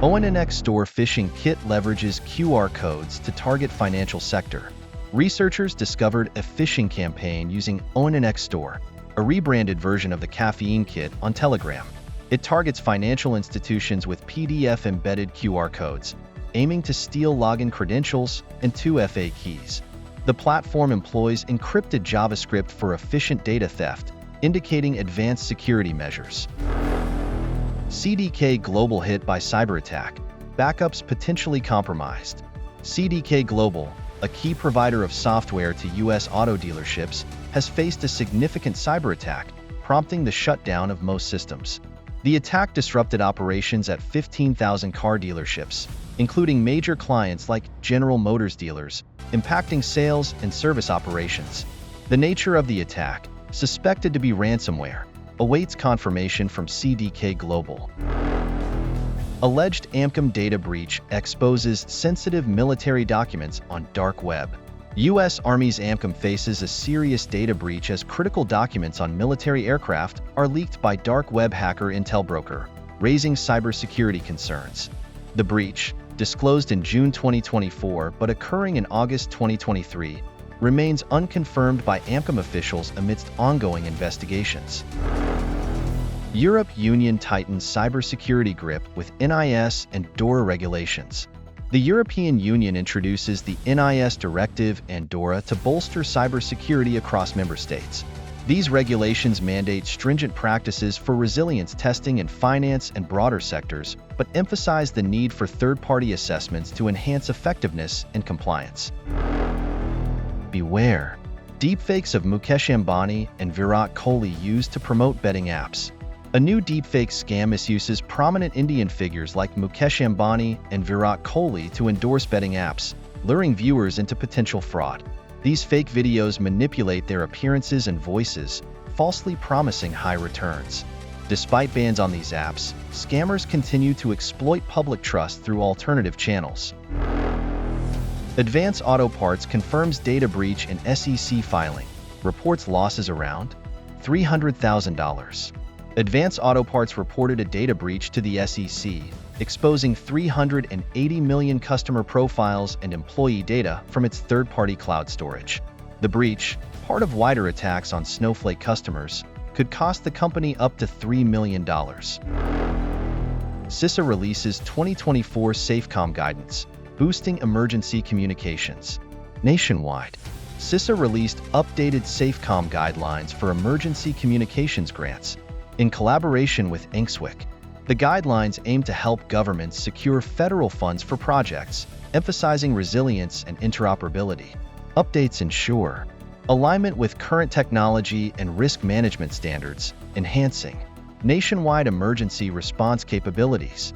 ONNX Store phishing kit leverages QR codes to target financial sector. Researchers discovered a phishing campaign using ONNX Store, a rebranded version of the caffeine kit on Telegram. It targets financial institutions with PDF-embedded QR codes, aiming to steal login credentials and 2FA keys. The platform employs encrypted JavaScript for efficient data theft, indicating advanced security measures. CDK Global hit by Cyberattack. Backups potentially compromised. CDK Global, a key provider of software to U.S. auto dealerships, has faced a significant cyberattack, prompting the shutdown of most systems. The attack disrupted operations at 15,000 car dealerships, including major clients like General Motors dealers, impacting sales and service operations. The nature of the attack, suspected to be ransomware, awaits confirmation from CDK Global. Alleged AMCOM data breach exposes sensitive military documents on dark web. U.S. Army's AMCOM faces a serious data breach as critical documents on military aircraft are leaked by dark web hacker Intel Broker, raising cybersecurity concerns. The breach, disclosed in June 2024 but occurring in August 2023, remains unconfirmed by AMCOM officials amidst ongoing investigations. Europe Union tightens cybersecurity grip with NIS and DORA regulations. The European Union introduces the NIS Directive and DORA to bolster cybersecurity across member states. These regulations mandate stringent practices for resilience testing in finance and broader sectors, but emphasize the need for third-party assessments to enhance effectiveness and compliance. Beware. Deepfakes of Mukesh Ambani and Virat Kohli used to promote betting apps. A new deepfake scam misuses prominent Indian figures like Mukesh Ambani and Virat Kohli to endorse betting apps, luring viewers into potential fraud. These fake videos manipulate their appearances and voices, falsely promising high returns. Despite bans on these apps, scammers continue to exploit public trust through alternative channels. Advance Auto Parts confirms data breach in SEC filing, reports losses around $300,000. Advance Auto Parts reported a data breach to the SEC, exposing 380 million customer profiles and employee data from its third-party cloud storage. The breach, part of wider attacks on Snowflake customers, could cost the company up to $3 million. CISA releases 2024 SAFECOM guidance, boosting emergency communications. Nationwide, CISA released updated SAFECOM guidelines for emergency communications grants. In collaboration with INCSWIC, the guidelines aim to help governments secure federal funds for projects, emphasizing resilience and interoperability. Updates ensure alignment with current technology and risk management standards, enhancing nationwide emergency response capabilities.